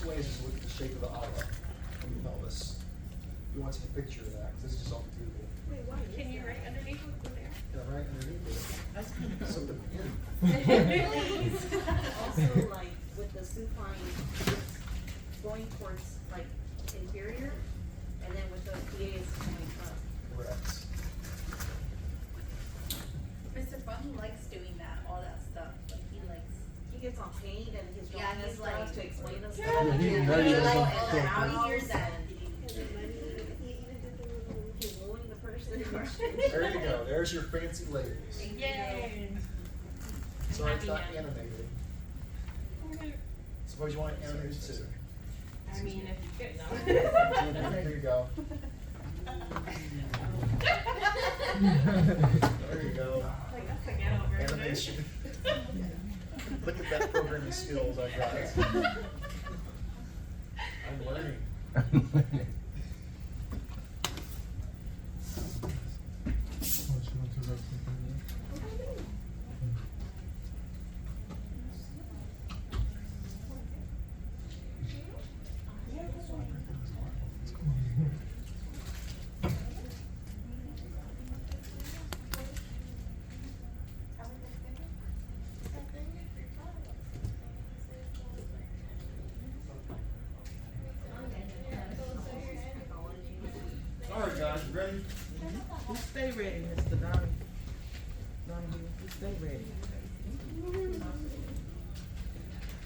easiest way is just look at the shape of the aura on the pelvis. You want to take a picture of that, because this is just off Google. Wait, why? Can you write underneath what's in there? Yeah, right underneath it. That's kind of Something in. Also, like with the supine, it's going towards like inferior, and then with the PA it's going up. Correct. Mr. Fun likes doing that, all that stuff. Like he likes. He gets on paint and he's Yeah, drawing us he's stuff like- to explain us Yeah, stuff. he's And nerdy like, about and stuff. how He hears that. he's wooing the person. There you go. There's your fancy ladies. Yay! Sorry it's not animated. Suppose you want it animated too. I mean, if you could, no. There you go. There you go. Like, that's the ghetto version. Animation. Look at that programming skills I got. I'm learning. All right, guys, you ready? We stay ready, Mr. Donahue. We stay ready.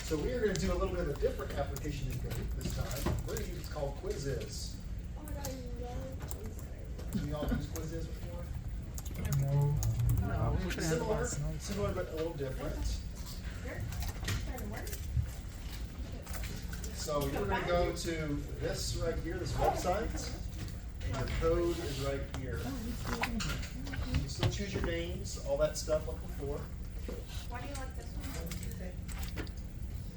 So we are going to do a little bit of a different application of Kahoot this time. We're going to use, it's called Quizzes. You all used Quizzes before? No, we tried Similar, last night. similar but a little different. So you're going to go to this right here, this website, and your code is right here. You still choose your names, all that stuff like before. Why do you like this one?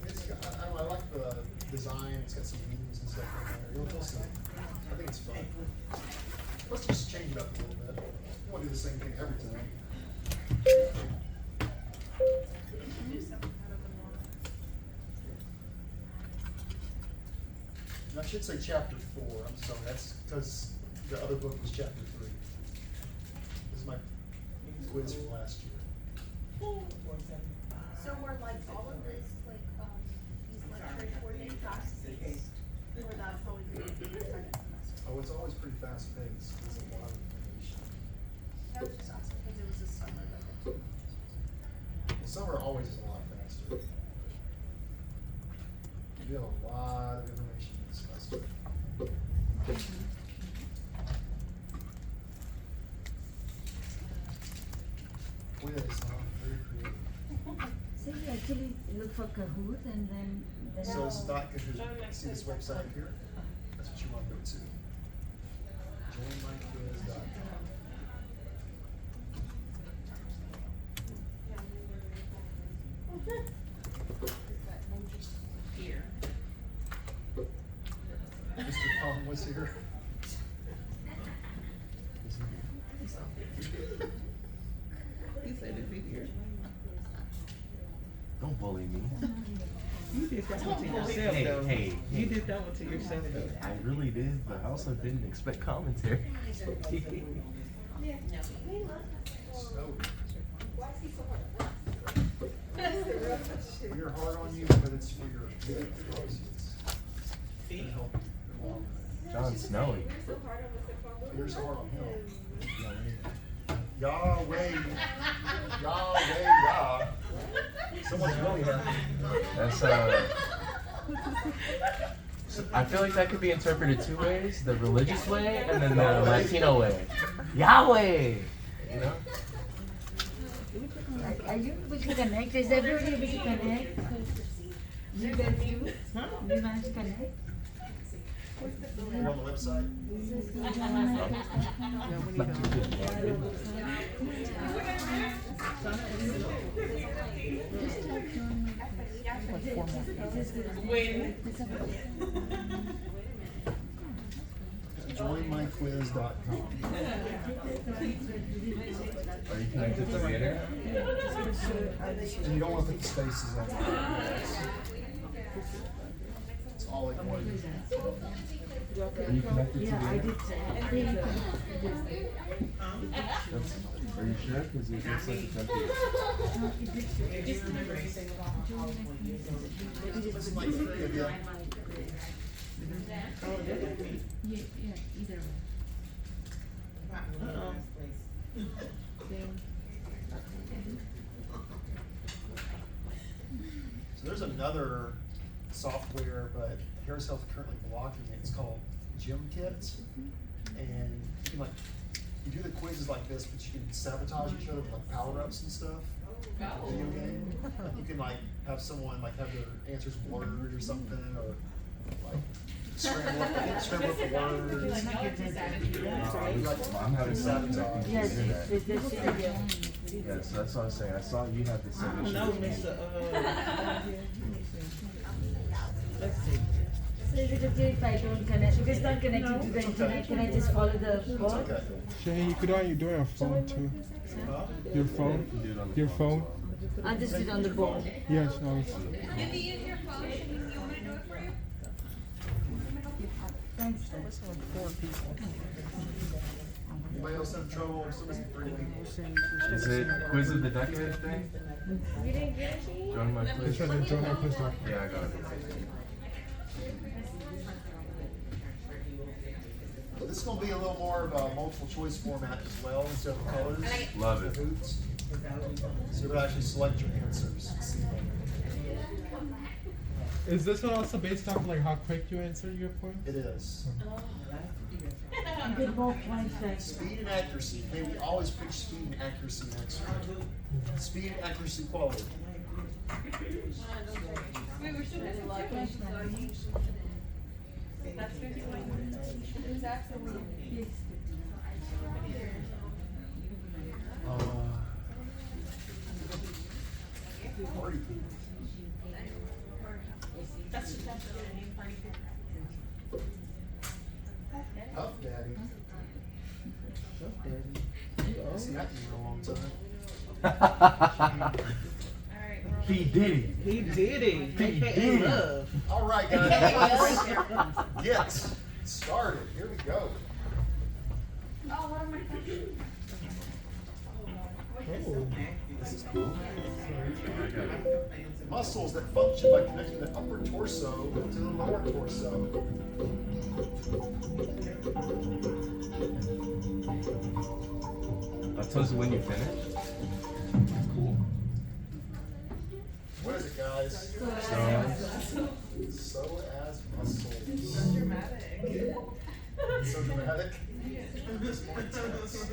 It's got, I don't know, I like the design, it's got some memes and stuff in there. You'll see. I think it's fun. Let's just change it up a little bit. We won't do the same thing every time. Do something out of the norm. And I should say chapter 4, I'm sorry, that's because the other book was chapter 3. This is my quiz from last year. So we're like all of this, like, these lectures, were they fast paced? Or that's always the second semester? Oh, it's always pretty fast paced. There's a lot of information. I was just asking because it was a summer like a two. The summer always is a lot faster. You have a lot of information this semester. Quiz, huh? Very creative. So you actually look for Kahoot and then. So it's not because you see this website here? That's what you want to go to. Joinmyquiz.com. Here. Mr. Tom was here. He said it'd be here. Don't bully me. You did that one to yourself, Hey, though. hey, You hey. did that one to yourself, though. I really did, but I also didn't expect commentary. So, we are hard on you, but it's for your good. To help you along. John Snowy. You're so hard on him. Yahweh, Yahweh, Yah. Someone's really happy. That's so I feel like that could be interpreted two ways: the religious way and then the Latino way. Yahweh. You know? Are you able to connect? Is everybody able to connect? You guys do? Huh? You manage to connect? You're on the website? Yeah, we need When? Joinmyquiz.com. Are you connected to the internet? And you don't want to put the spaces on. It's all like one. Are you connected to the Yeah, I internet? did say. That's, are you sure? Because it looks like it's empty. Looks like three of you. Either way. Uh-oh. So there's another software, but Harris Health currently blocking it. It's called Gym Kit, and you can like you do the quizzes like this, but you can sabotage each other with like power ups and stuff. Video game. Like you can like have someone like have their answers blurred or something, or like scramble up the words. I'm having Sabotage. Yes, internet. it's the same. Yes, that's what I was saying. I saw you had the same issue. No, Mr. Let's see. So is it okay if I don't connect? Because it's not connected to the internet. Can I just follow the It's board? okay. Shane, you could do it on your phone too. Huh? Your phone? You can do it on the Your phone? I'll just do it on the board. Yes, I was. If you use your phone, you want me to do it for you? Thanks, sir. Anybody else have trouble? Somebody's 3 people. Is it quiz of the decade thing? You didn't get it, Shane? Join my quiz. Try to join our quiz doc. Yeah, I got it. This is going to be a little more of a multiple choice format as well, instead of colors. Love it. The hoots. So you're going to actually select your answers. Is this one also based off like how quick you answer your points? It is. Get more points back. Speed and accuracy. Hey, we always preach speed and accuracy next week. Speed and accuracy quality. We were still missing two questions, so that's 50 points. Yes. Party people. That's the name party. Puff Daddy. I haven't seen that in a long time. Alright, P. Diddy. He did it. He AKA did. love. All right, guys. Let's get started. Here we go. This is cool. Muscles that function by connecting the upper torso to the lower torso. That tells you when you finish. Cool. What is it, guys? So, Psoas muscles. dramatic. So dramatic. It's more intense.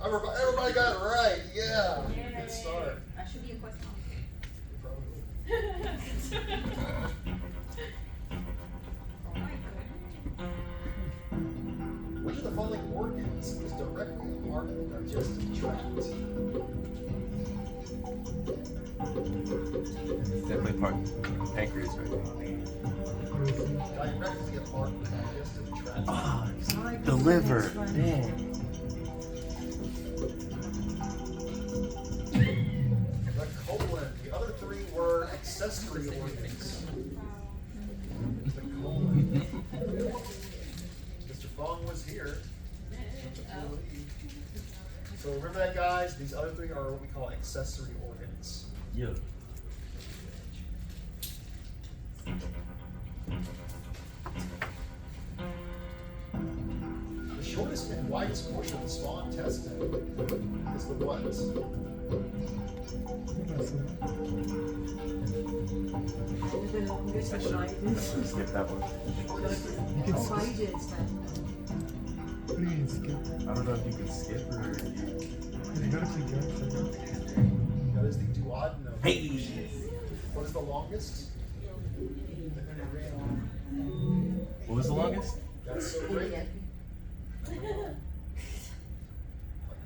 Everybody got it right. Yeah. Good start. That should be a question. Which of the following organs is directly a part of the digestive tract? it's definitely part of pancreas right Directly a part of the digestive tract. now. The liver. Dang. The colon. The other three were accessory organs. The colon. Mr. Fong was here. So remember that, guys. These other three are what we call accessory organs. Yeah. The shortest and widest portion of the small intestine is the what? The longest I and should widest. skip that one. You can Oh, skip. widest. What do you mean skip? I don't know if you can skip or You gotta click yes. That is the duodenum. Hey! What is the longest? What was the longest? That's serrated.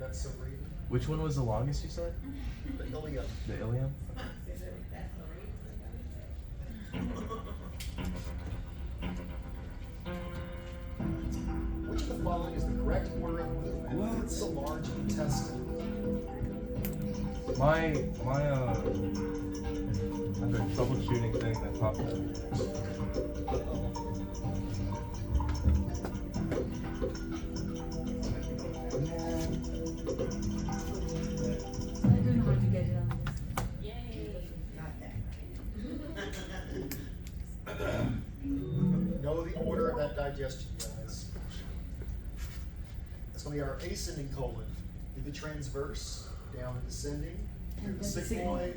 That's serrated. Which one was the longest you said? The ileum. The ilium? Which of the following is the correct order of movement that fits the large intestine? My I have a troubleshooting thing that popped up. Know the order of that digestion, guys. It's gonna be our ascending colon. Do the transverse, down the descending, do the sigmoid,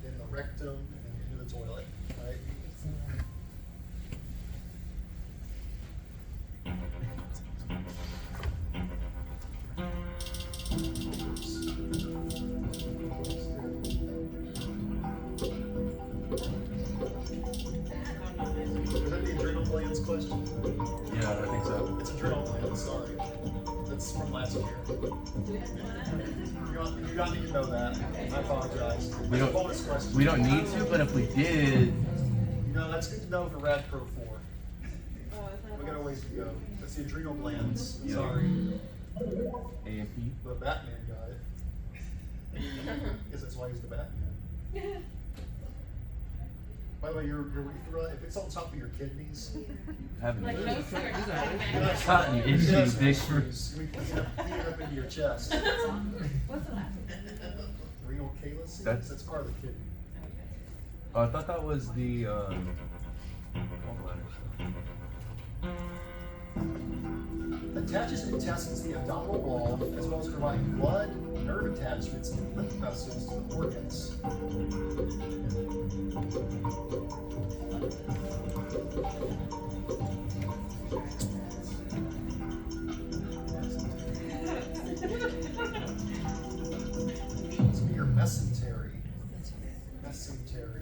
then the rectum, and then into the toilet, right? Was that the adrenal glands question? Yeah, I think so. It's adrenal glands, sorry. That's from last year. You got need to know that. I apologize. We That's a don't- bonus question. We don't need to, but if we did, You know, that's good to know for Rad Pro 4. Oh, is that We got a ways to go. That's the adrenal glands. Yeah. Sorry. A&P. But Batman got it. Guess that's why he's the Batman. By the way, your urethra, if it's on top of your kidneys, Having Like it. no skirt. Cotton you itchy have dick. issues. You can clean it up into your chest. What's the last? Renal calyces, That's- that's part of the kidney. Oh, I thought that was the, gallbladder. Attaches intestines to the abdominal wall, as well as providing blood, nerve attachments, and lymph vessels to the organs. This will be your mesentery. Mesentery.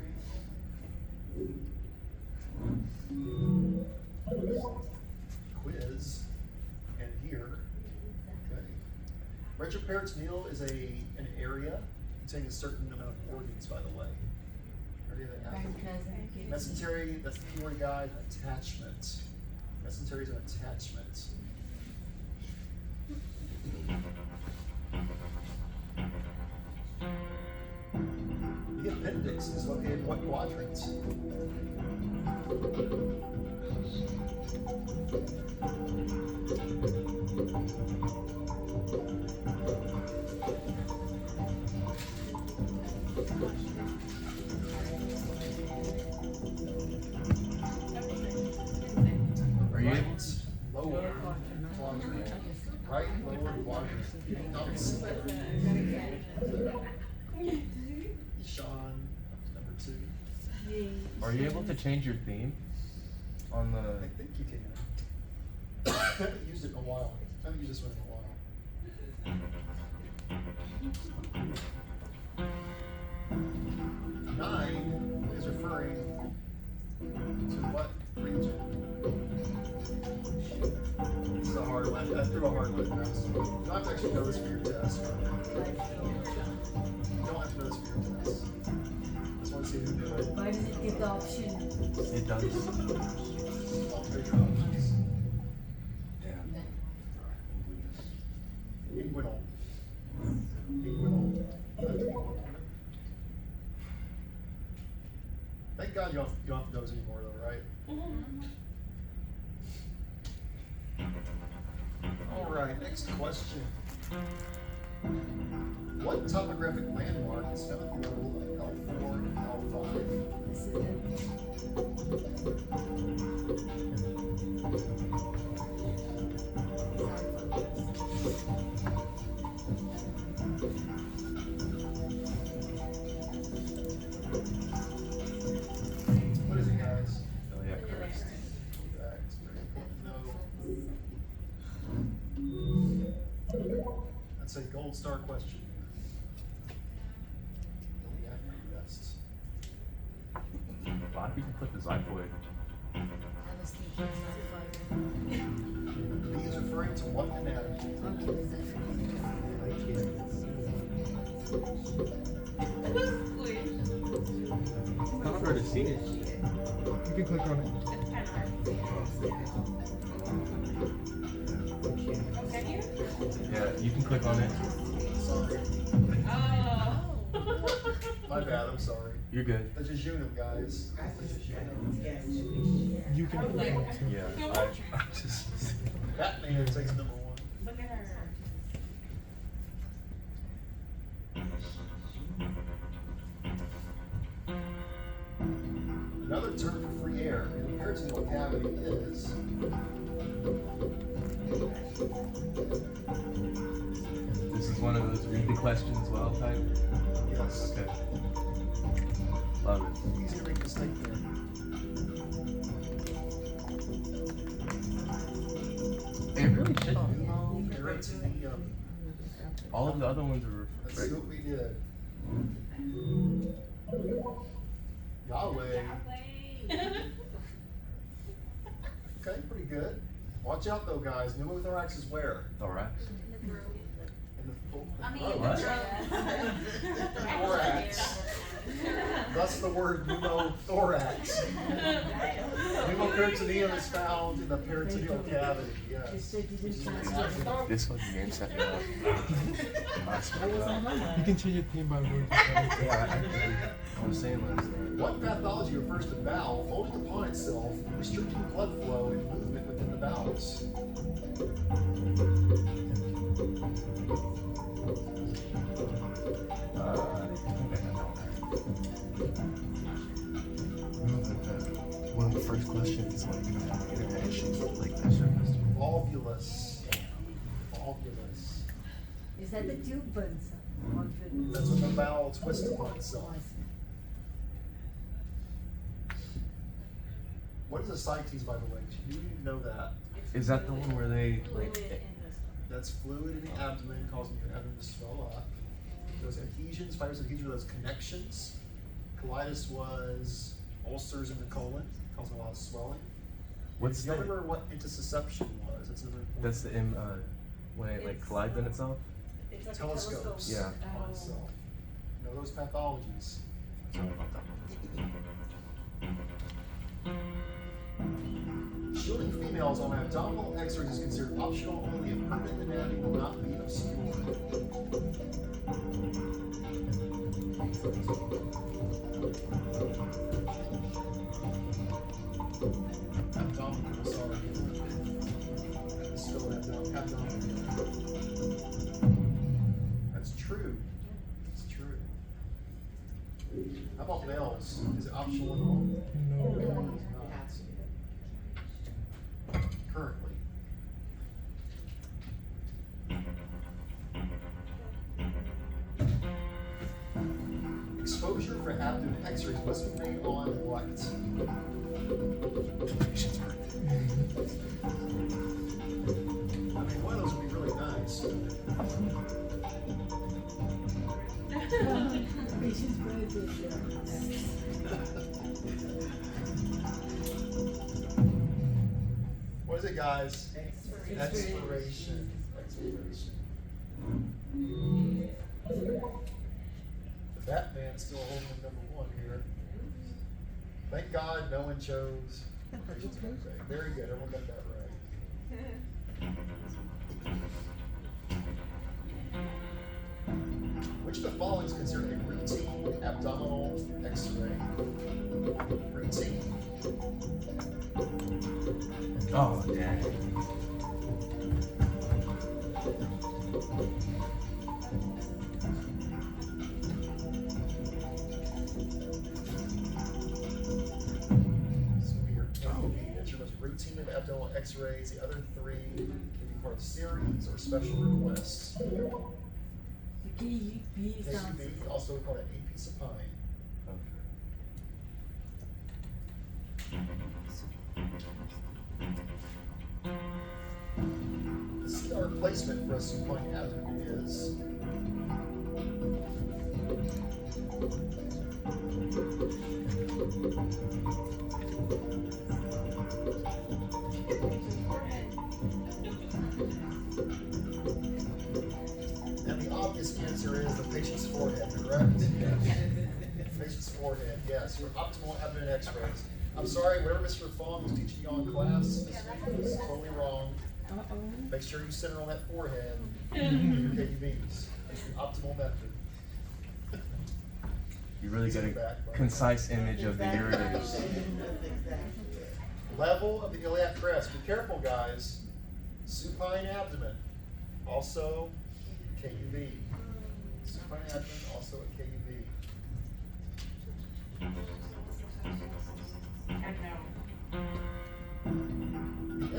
Quiz. And here. Okay. Retroperitoneal is an area containing a certain amount of organs, by the way. Area that has- Mesentery, that's the keyword, guys, attachment. Mesentery is an attachment. The appendix is located in what quadrant? Are you able to? Lower quadrant. Right, lower quadrant. Opposite. Sean, number 2. Are you able to change your theme on the? I think you can. I haven't used it in a while. I haven't used this one in a while. 9 is referring to what region? This is a hard one. I threw a hard one now. So you don't have to actually know this for your test. You don't have to know this for your test. Just want to see who knew it. Why does it give the option? It does. All three options. Inguinal. Inguinal. Thank God you don't have to know this anymore, though, right? All right, next question. What topographic landmark is found at the level of L4 and L5? This is What is it, guys? Iliac crest. That's very important to know. That's a gold star question. Iliac crest. A lot of people click the xiphoid. I was thinking B is referring to what anatomy? It's not hard to see it. You can click on it. Can you? Yeah, you can click on it. Sorry. Oh. My bad, I'm sorry. You're good. The jejunum, guys. The jejunum. You can click on it too. Yeah, I just. Batman takes number 1. Look at her. Another term for free air, and the peritoneal cavity is. This is one of those read the questions well type. Yes. Okay. Love it. Easy to make a mistake there. It really should be. Peritoneum. All of the other ones are Let's see what we did. Yahweh. Okay, pretty good. Watch out though, guys. Pneumothorax is where? thorax. In the I mean, oh, what? thorax. Thus the word pneumothorax. Pneumoperitoneum is found in the peritoneal cavity, yes. This fucking game set me up. You can change your theme by word. Yeah, I was saying last night. What pathology refers to bowel folding upon itself, restricting blood flow and movement within the bowels? One of the first questions, like, internet issues, like that shit. Volvulus. Volvulus. Is that the tube buns? That's when the bowel twists upon itself. What is ascites, by the way? Do you know that? Is that the one where they, like, Fluid in the That's fluid in the abdomen causing your abdomen to swell up. Those adhesions, fibrous adhesions, were those connections. Colitis was ulcers in the colon, causing a lot of swelling. what's Do you the, remember what intussusception was? That's another important. that's the, when it, like, collides in itself? It's like a Telescopes. telescope. Yeah. On itself. You know those pathologies. Shielding females on abdominal X-rays is considered optional only if permanent anatomy will not be obscured. Abdominal, sorry. Still abdominal. That's true. That's true. How about males? Is it optional at all? No. It's not. Currently. Exposure for abdomen X-rays must be made on what? I mean, one of those would be really nice. What is it, guys? Expiration. Expiration. The Batman's still holding number 1 here. Thank God no one chose. Very good, everyone got that right. Which of the following is considered a routine abdominal X-ray? Routine. Oh, dang. So your that's your most routine of abdominal X-rays. The other 3 can be part of series or special requests. KUB, also called an AP supine. The CR placement for a supine abdomen is. And the obvious answer is the patient's forehead, correct? Patient's forehead, yes, for optimal abdomen X-rays. I'm sorry, whatever Mr. Fong was teaching you on class this week was totally wrong. Make sure you center on that forehead, your KUBs. It's the optimal method. You really get a concise image of the ureters. Level of the iliac crest. Be careful, guys. Supine abdomen, also KUB. Supine abdomen, also a KUB.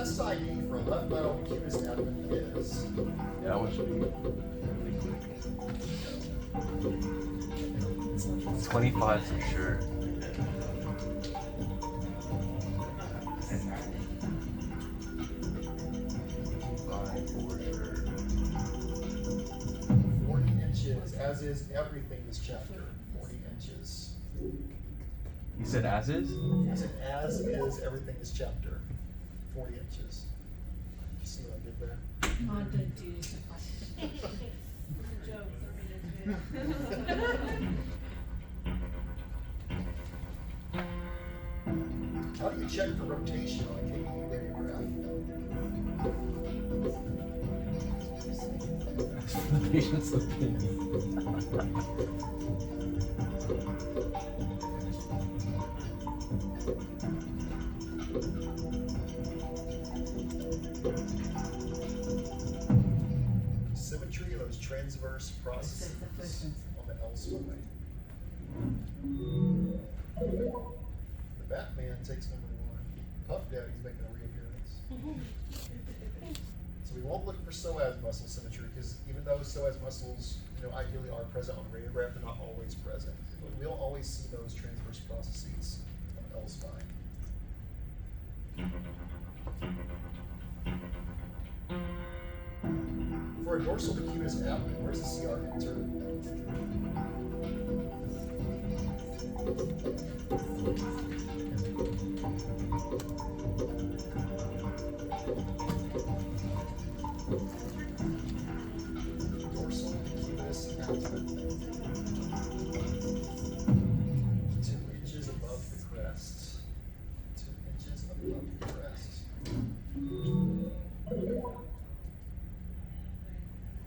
SID for a left lateral decubitus abdomen is. Yeah, that one should be really quick. 25 for sure. 40 inches, as is everything this chapter. 40 inches. You said as is? I said, as is everything this chapter. 40 inches. Did you see what I did there? I did do this. It's a joke, somebody How do you check for rotation on a KE radiograph? The patient's opinion. Symmetry of those transverse processes on the L spine. The Batman takes number 1. Puff Daddy's making a reappearance. So we won't look for psoas muscle symmetry because even though psoas muscles, ideally are present on radiograph, they're not always present. But we'll always see those transverse processes on L spine. For a dorsal decubitus abdomen, where's the CR enter? Dorsal decubitus abdomen. 2 inches above the crest. 2 inches above the crest.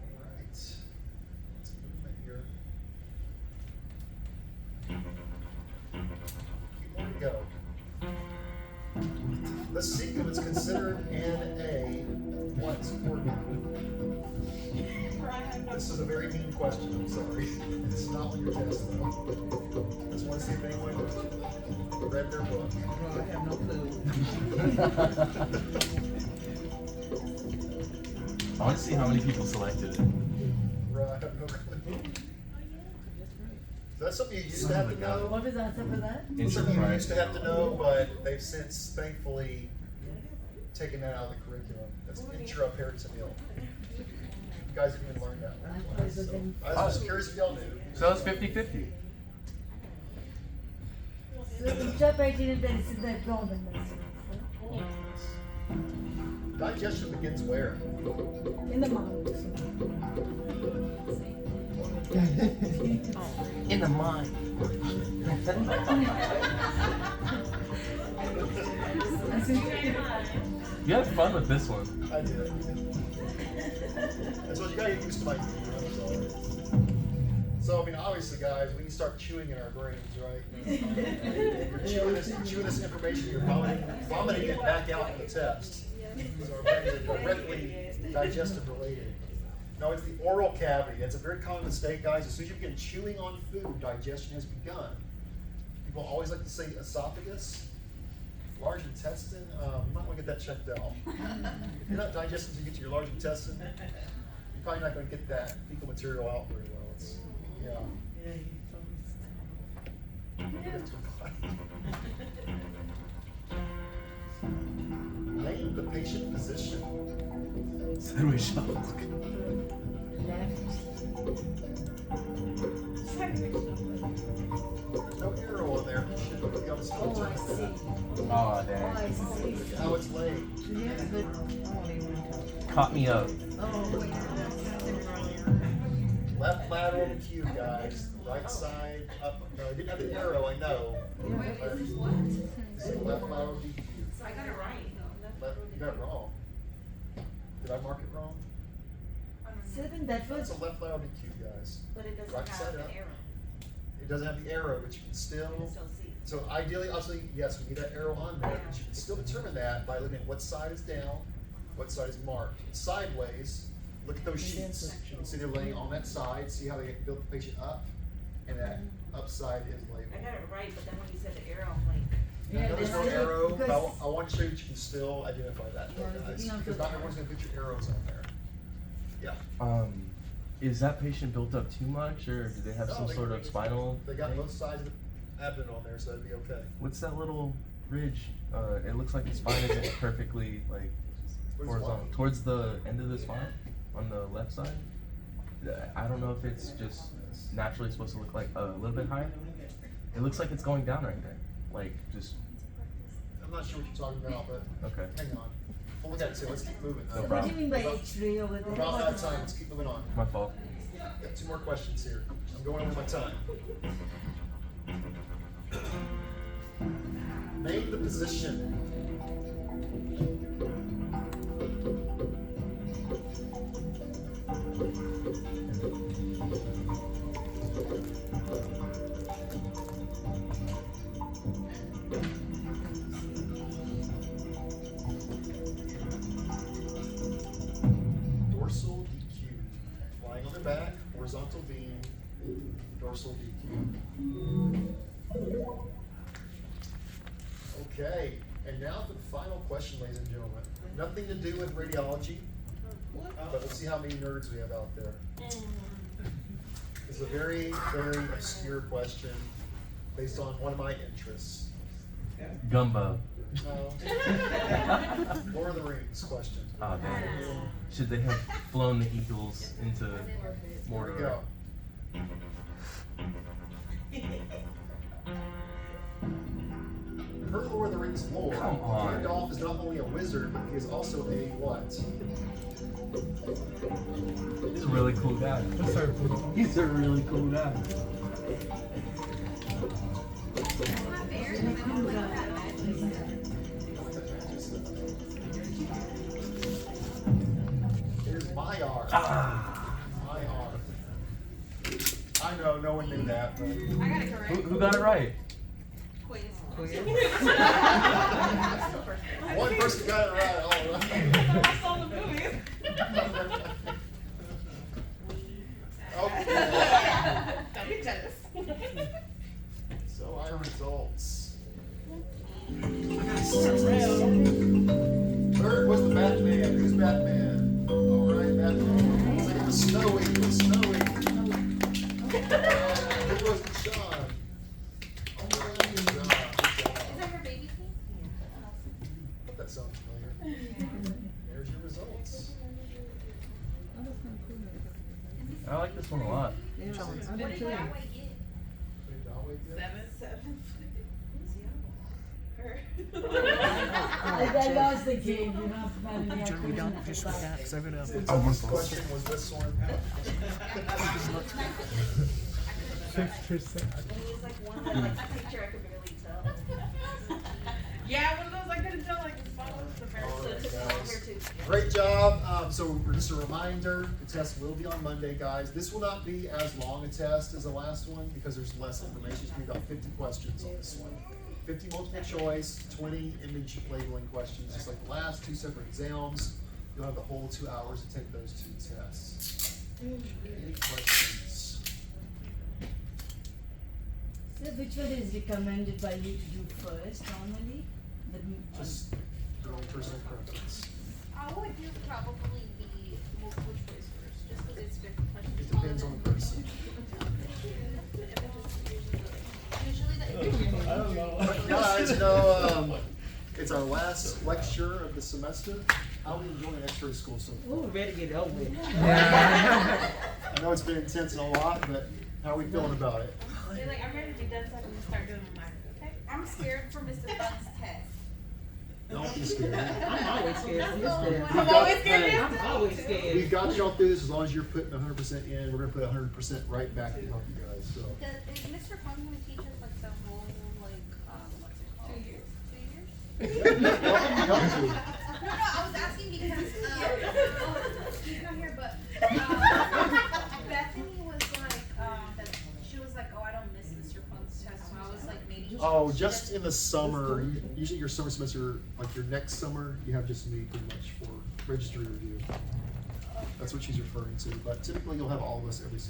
Alright. Let's movement here. Keep more to go. The cecum is considered in a what organ? This is a very mean question, I'm sorry. It's not on your test though. Just want to see if anyone read their book. Oh, I have no clue. I want to see how many people selected it. Right, I have no clue. So that's something you used to have to know. What is the answer for that? Something you used to have to know, but they've since thankfully taken that out of the curriculum. That's intraperitoneal. You guys didn't even learn that one. class, so I was just curious if y'all knew. So it's 50-50. So intraperitoneal, there is the abdomen. Digestion begins where? In the mouth. In the mind. You had fun with this one. I did. That's what you gotta get used to my humor, I'm sorry. So, obviously, guys, we can start chewing in our brains, right? You're chewing this information, you're vomiting it back out in the test. So our brains are directly digestive related. No, it's the oral cavity. That's a very common mistake, guys. As soon as you begin chewing on food, digestion has begun. People always like to say esophagus, large intestine. You might want to get that checked out. If you're not digesting until you get to your large intestine, you're probably not going to get that fecal material out very well. It's, yeah. Name the patient position. Sideways shuffle. Left. There's no arrow on there. You should be able to still Oh, I check see. that. Oh, Oh, I dang. see. Look at how it's laid. Yes, but I won't even talk. Caught me up. Oh, wait, Left lateral Q, guys. Right side up. No, I didn't have the arrow, I know. Wait, But this is what? this is left lateral DQ. So I got it right. You got it wrong. Did I mark it wrong? So then that That's was, a left lateral DQ, guys. But it doesn't Right have side an up. arrow. It doesn't have the arrow, but you can You still. can still see. So ideally, obviously, yes, we need that arrow on there, but you can still determine that by looking at what side is down, what side is marked. Sideways, look at those sheets. You can see they're laying on that side, see how they built the patient up, and that upside is I labeled. got it right, but then when you said the arrow, I'm like, Yeah, There's no that's it, arrow, but because- I want to show you that you can still identify that, Yeah, guys, you know, because not everyone's gonna put your arrows on there. Yeah. Is that patient built up too much, or do they have No, some they- sort of spinal They got thing? both sides of the abdomen on there, so that'd be okay. What's that little ridge? It looks like the spine isn't perfectly like Where's horizontal. one? Towards the end of the spine, on the left side. I don't know if it's just naturally supposed to look like a little bit higher. It looks like it's going down right there, like just I'm not sure what you're talking about, but okay. hang on. We'll look at it too. Let's keep moving. No So what problem. do you mean by X-ray over there? We're about out of time. Let's keep moving on. My fault. Got 2 more questions here. I'm going over my time. Name the position. Dorsal DQ. Lying on their back, horizontal beam, dorsal DQ. Okay, and now for the final question, ladies and gentlemen. Nothing to do with radiology, but let's see how many nerds we have out there. It's a very, very obscure question based on one of my interests. Gumbo. No. Lord of the Rings question. Oh, damn. Should they have flown the Eagles into Here we Mordor? go. Per Lord of the Rings lore, Come on. Gandalf is not only a wizard, but he is also a what? He's a really cool guy. I'm sorry, please. He's a really cool guy. Here's Maiar. Ah. Maiar. I know, no one knew that, but I got it correct. Who got it right? Quiz. one person got it right, all right. I saw the movies. Okay. Don't be jealous. So our results. Seven. Third was the Batman. Who's Batman? All right, Batman. Second was Snowy. Who's Snowy? Who was Sean? All right, good job. Good job. Is that her baby teeth? That sounds familiar. There's your results. I like this one a lot. Yeah, I What did did too. Yahweh get? What did Yahweh get? Seven. I lost the game, you know, finally I couldn't Don't just back. relax. I know. So this question was this one. 6%. And he's like one that like the picture I could barely tell. Yeah, one of those I couldn't tell like the spot was the All first. right, So it took me guys. longer to. Great job. So just a reminder, the test will be on Monday, guys. This will not be as long a test as the last one because there's less information. It's gonna be about 50 questions on this one. 50 multiple choice, 20 image labeling questions, just like the last 2 separate exams. You'll have the whole 2 hours to take those 2 tests. Any questions? So which one is recommended by you to do first normally? Just your own personal preference. I would do probably the multiple choice first, just because it's 50 questions. It depends on the person. Usually I don't know. Guys, you know, it's our last lecture of the semester. How are we enjoying X-ray school so far? Ooh, ready to get it over with. I know it's been intense and a lot, but how are we feeling about it? They're like, I'm ready to be done so I can start doing my math. Okay. I'm scared for Mr. Fun's test. Don't be scared. I'm always scared of this test. I'm always scared. I'm always scared. We've got y'all through this as long as you're putting 100% in. We're gonna put 100% right back to help you guys, so. Is Mr. Fun gonna teach us like the whole, like, what's it called? 2 years. 2 years? Welcome to. No, I was asking because, he's not here, but, Bethany was like, that she was like, oh, I don't miss Mr. Fun's test, so I was like, maybe. Oh, just in the summer, usually your summer semester, like your next summer, you have just me pretty much for registry review. That's what she's referring to, but typically you'll have all of us every